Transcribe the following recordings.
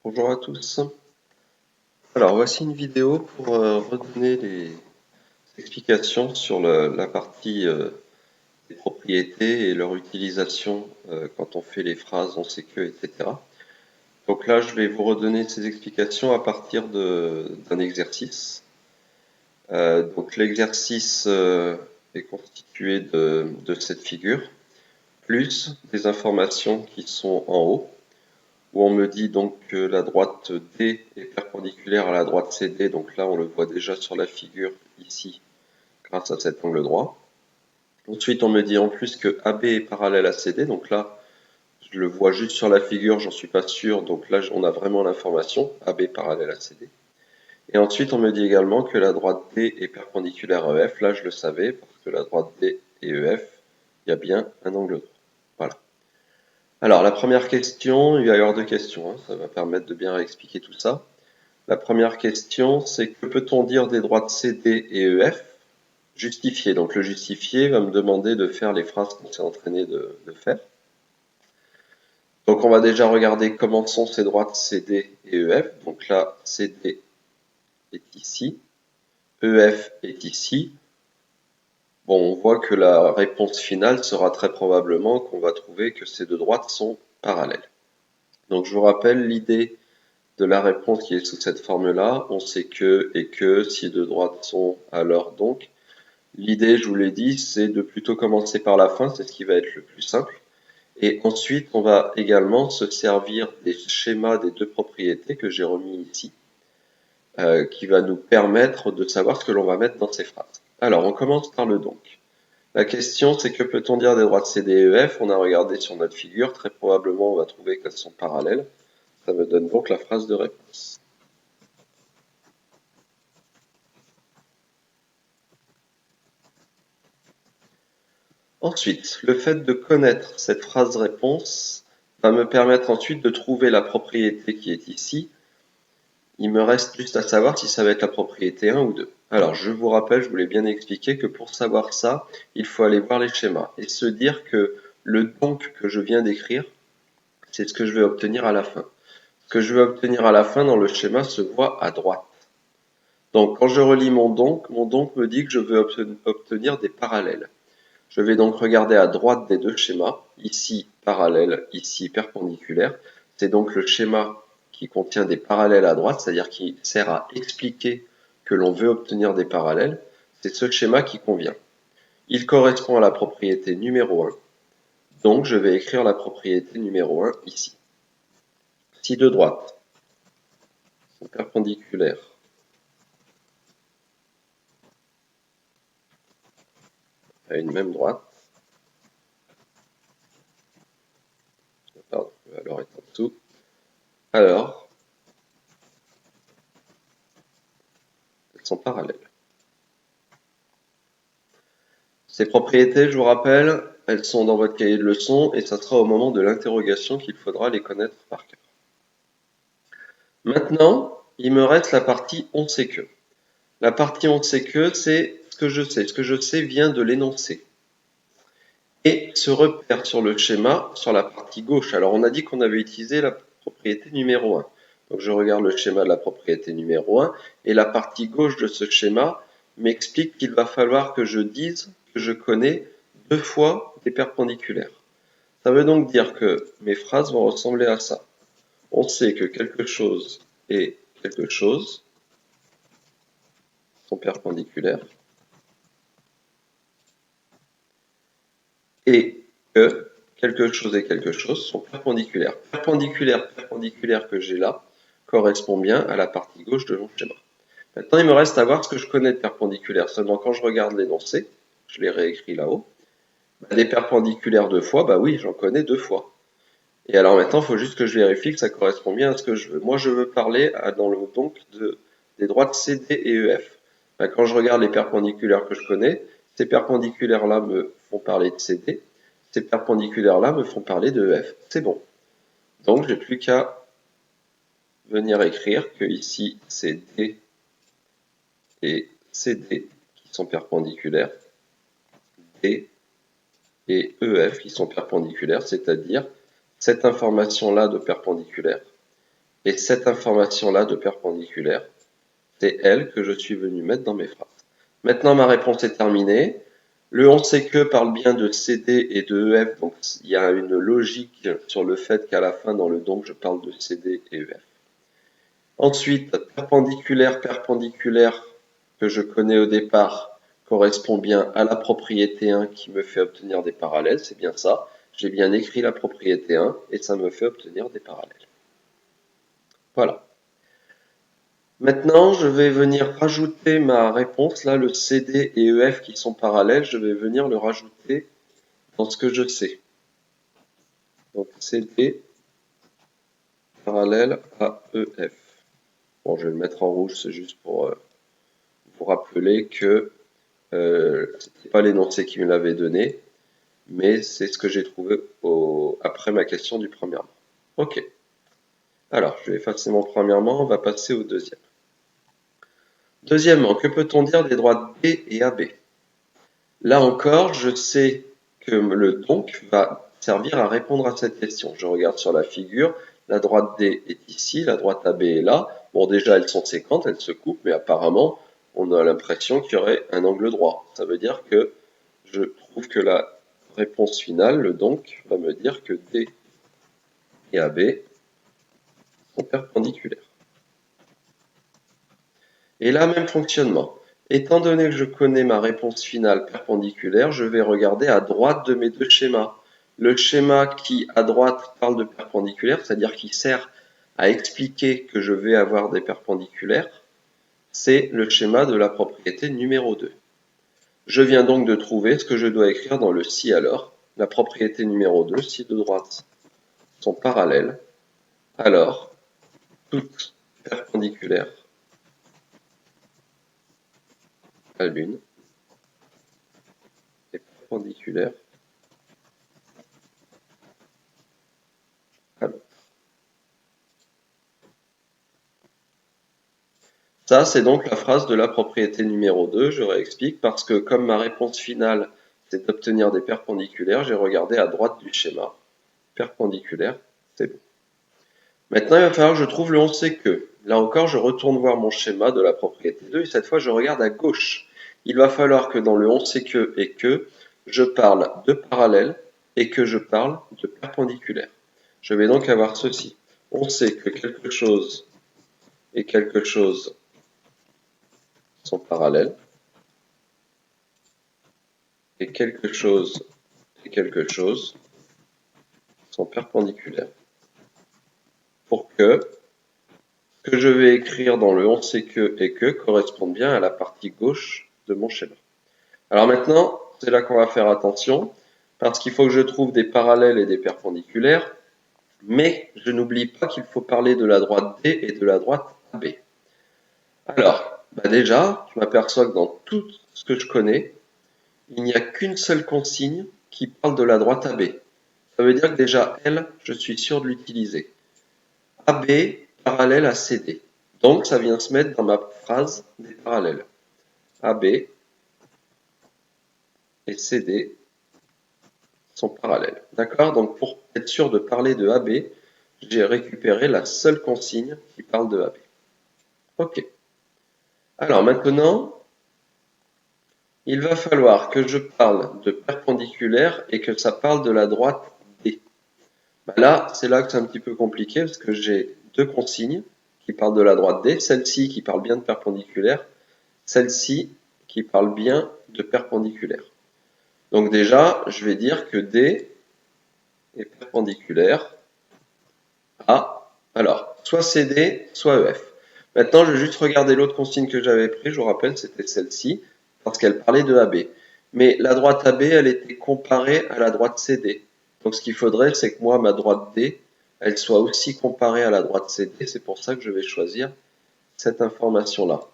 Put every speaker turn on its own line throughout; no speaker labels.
Bonjour à tous. Alors voici une vidéo pour redonner les explications sur la partie des propriétés et leur utilisation quand on fait les phrases on sait que, etc. Donc là, je vais vous redonner ces explications à partir d'un exercice. Donc l'exercice est constitué de cette figure, plus des informations qui sont en haut, où on me dit donc que la droite D est perpendiculaire à la droite CD, donc là on le voit déjà sur la figure ici, grâce à cet angle droit. Ensuite on me dit en plus que AB est parallèle à CD, donc là je le vois juste sur la figure, j'en suis pas sûr, donc là on a vraiment l'information, AB parallèle à CD. Et ensuite on me dit également que la droite D est perpendiculaire à EF, là je le savais, parce que la droite D et EF, il y a bien un angle droit. Voilà. Alors la première question, il va y avoir deux questions, hein, ça va permettre de bien expliquer tout ça. La première question, c'est que peut-on dire des droites CD et EF? Justifier. Donc le justifier va me demander de faire les phrases qu'on s'est entraîné de faire. Donc on va déjà regarder comment sont ces droites CD et EF. Donc là, CD est ici, EF est ici. Bon, on voit que la réponse finale sera très probablement qu'on va trouver que ces deux droites sont parallèles. Donc je vous rappelle l'idée de la réponse qui est sous cette forme-là. On sait que et que si deux droites sont, alors donc. L'idée, je vous l'ai dit, c'est de plutôt commencer par la fin, c'est ce qui va être le plus simple. Et ensuite, on va également se servir des schémas des deux propriétés que j'ai remis ici, qui va nous permettre de savoir ce que l'on va mettre dans ces phrases. Alors, on commence par le donc. La question, c'est que peut-on dire des droites CD et EF? On a regardé sur notre figure, très probablement on va trouver qu'elles sont parallèles. Ça me donne donc la phrase de réponse. Ensuite, le fait de connaître cette phrase-réponse va me permettre ensuite de trouver la propriété qui est ici. Il me reste juste à savoir si ça va être la propriété 1 ou 2. Alors, je vous rappelle, je vous l'ai bien expliqué, que pour savoir ça, il faut aller voir les schémas et se dire que le donc que je viens d'écrire, c'est ce que je vais obtenir à la fin. Ce que je vais obtenir à la fin dans le schéma se voit à droite. Donc, quand je relis mon donc me dit que je veux obtenir des parallèles. Je vais donc regarder à droite des deux schémas, ici parallèle, ici perpendiculaire. C'est donc le schéma qui contient des parallèles à droite, c'est-à-dire qui sert à expliquer que l'on veut obtenir des parallèles. C'est ce schéma qui convient. Il correspond à la propriété numéro 1. Donc je vais écrire la propriété numéro 1 ici. Si deux droites sont perpendiculaires à une même droite, pardon, la valeur est en dessous, alors elles sont parallèles. Ces propriétés, je vous rappelle, elles sont dans votre cahier de leçons et ça sera au moment de l'interrogation qu'il faudra les connaître par cœur. Maintenant, il me reste la partie on sait que. La partie on sait que, c'est ce que je sais. Ce que je sais vient de l'énoncé. Et se repère sur le schéma sur la partie gauche. Alors on a dit qu'on avait utilisé la propriété numéro 1. Donc je regarde le schéma de la propriété numéro 1 et la partie gauche de ce schéma m'explique qu'il va falloir que je dise que je connais deux fois des perpendiculaires. Ça veut donc dire que mes phrases vont ressembler à ça. On sait que quelque chose et quelque chose sont perpendiculaires et que quelque chose et quelque chose sont perpendiculaires. Perpendiculaire que j'ai là correspond bien à la partie gauche de mon schéma. Maintenant, il me reste à voir ce que je connais de perpendiculaire. Seulement, quand je regarde l'énoncé, je l'ai réécrit là-haut, des perpendiculaires deux fois, bah oui, j'en connais deux fois. Et alors maintenant, il faut juste que je vérifie que ça correspond bien à ce que je veux. Moi, je veux parler dans le donc des droites CD et EF. Ben, quand je regarde les perpendiculaires que je connais, ces perpendiculaires-là me font parler de CD, ces perpendiculaires-là me font parler de EF. C'est bon. Donc, j'ai plus qu'à venir écrire que ici, c'est D et CD qui sont perpendiculaires, D et EF qui sont perpendiculaires, c'est-à-dire cette information-là de perpendiculaire Et cette information-là de perpendiculaire, c'est elle que je suis venu mettre dans mes phrases. Maintenant, ma réponse est terminée. Le on sait que parle bien de CD et de EF, donc il y a une logique sur le fait qu'à la fin, dans le donc, je parle de CD et EF. Ensuite, perpendiculaire, que je connais au départ, correspond bien à la propriété 1 qui me fait obtenir des parallèles, c'est bien ça. J'ai bien écrit la propriété 1 et ça me fait obtenir des parallèles. Voilà. Maintenant, je vais venir rajouter ma réponse, là, le CD et EF qui sont parallèles, je vais venir le rajouter dans ce que je sais. Donc CD parallèle à EF. Bon, je vais le mettre en rouge, c'est juste pour vous rappeler que ce n'était pas l'énoncé qui me l'avait donné, mais c'est ce que j'ai trouvé après ma question du premièrement. Ok. Alors, je vais effacer mon premièrement, on va passer au deuxième. Deuxièmement, que peut-on dire des droites D et AB? Là encore, je sais que le donc va servir à répondre à cette question. Je regarde sur la figure, la droite D est ici, la droite AB est là. Bon, déjà, elles sont séquentes, elles se coupent, mais apparemment, on a l'impression qu'il y aurait un angle droit. Ça veut dire que je trouve que la réponse finale, le donc, va me dire que D et AB sont perpendiculaires. Et là, même fonctionnement. Étant donné que je connais ma réponse finale perpendiculaire, je vais regarder à droite de mes deux schémas. Le schéma qui, à droite, parle de perpendiculaire, c'est-à-dire qui sert à expliquer que je vais avoir des perpendiculaires, c'est le schéma de la propriété numéro 2. Je viens donc de trouver ce que je dois écrire dans le si alors. La propriété numéro 2, si deux droites sont parallèles, alors toutes perpendiculaires à l'une est perpendiculaire à l'autre. Ça, c'est donc la phrase de la propriété numéro 2, je réexplique, parce que comme ma réponse finale, c'est d'obtenir des perpendiculaires, j'ai regardé à droite du schéma. Perpendiculaire, c'est bon. Maintenant, il va falloir que je trouve le on sait que. Là encore, je retourne voir mon schéma de la propriété 2, et cette fois, je regarde à gauche. Il va falloir que dans le on sait que et que, je parle de parallèle et que je parle de perpendiculaire. Je vais donc avoir ceci. On sait que quelque chose et quelque chose sont parallèles, et quelque chose et quelque chose sont perpendiculaires. Pour que ce que je vais écrire dans le on sait que et que corresponde bien à la partie gauche de mon schéma. Alors maintenant, c'est là qu'on va faire attention, parce qu'il faut que je trouve des parallèles et des perpendiculaires, mais je n'oublie pas qu'il faut parler de la droite D et de la droite AB. Alors, déjà, je m'aperçois que dans tout ce que je connais, il n'y a qu'une seule consigne qui parle de la droite AB. Ça veut dire que déjà, L, je suis sûr de l'utiliser. AB parallèle à CD. Donc, ça vient se mettre dans ma phrase des parallèles. AB et CD sont parallèles. D'accord? Donc, pour être sûr de parler de AB, j'ai récupéré la seule consigne qui parle de AB. Ok. Alors maintenant, il va falloir que je parle de perpendiculaire et que ça parle de la droite D. Là, c'est là que c'est un petit peu compliqué parce que j'ai deux consignes qui parlent de la droite D, celle-ci qui parle bien de perpendiculaire, celle-ci qui parle bien de perpendiculaire. Donc déjà, je vais dire que D est perpendiculaire à, alors, soit CD, soit EF. Maintenant, je vais juste regarder l'autre consigne que j'avais prise, je vous rappelle, c'était celle-ci, parce qu'elle parlait de AB. Mais la droite AB, elle était comparée à la droite CD. Donc ce qu'il faudrait, c'est que moi, ma droite D, elle soit aussi comparée à la droite CD. C'est pour ça que je vais choisir cette information-là,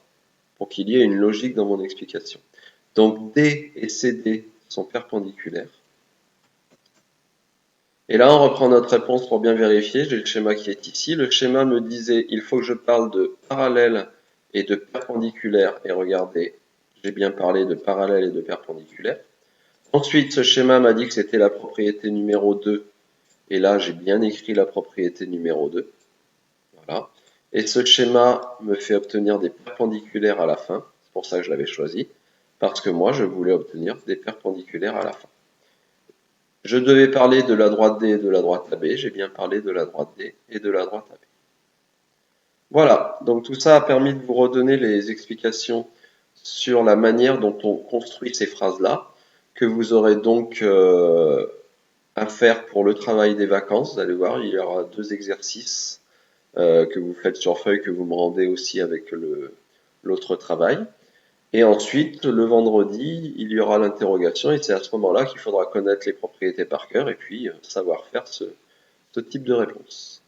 pour qu'il y ait une logique dans mon explication. Donc D et CD sont perpendiculaires. Et là, on reprend notre réponse pour bien vérifier. J'ai le schéma qui est ici. Le schéma me disait, il faut que je parle de parallèle et de perpendiculaire. Et regardez, j'ai bien parlé de parallèle et de perpendiculaire. Ensuite, ce schéma m'a dit que c'était la propriété numéro 2. Et là, j'ai bien écrit la propriété numéro 2. Voilà. Et ce schéma me fait obtenir des perpendiculaires à la fin. C'est pour ça que je l'avais choisi, parce que moi, je voulais obtenir des perpendiculaires à la fin. Je devais parler de la droite D et de la droite AB. J'ai bien parlé de la droite D et de la droite AB. Voilà, donc tout ça a permis de vous redonner les explications sur la manière dont on construit ces phrases-là, que vous aurez donc à faire pour le travail des vacances. Vous allez voir, il y aura 2 exercices que vous faites sur feuille, que vous me rendez aussi avec l'autre travail. Et ensuite, le vendredi, il y aura l'interrogation, et c'est à ce moment-là qu'il faudra connaître les propriétés par cœur et puis savoir faire ce type de réponse.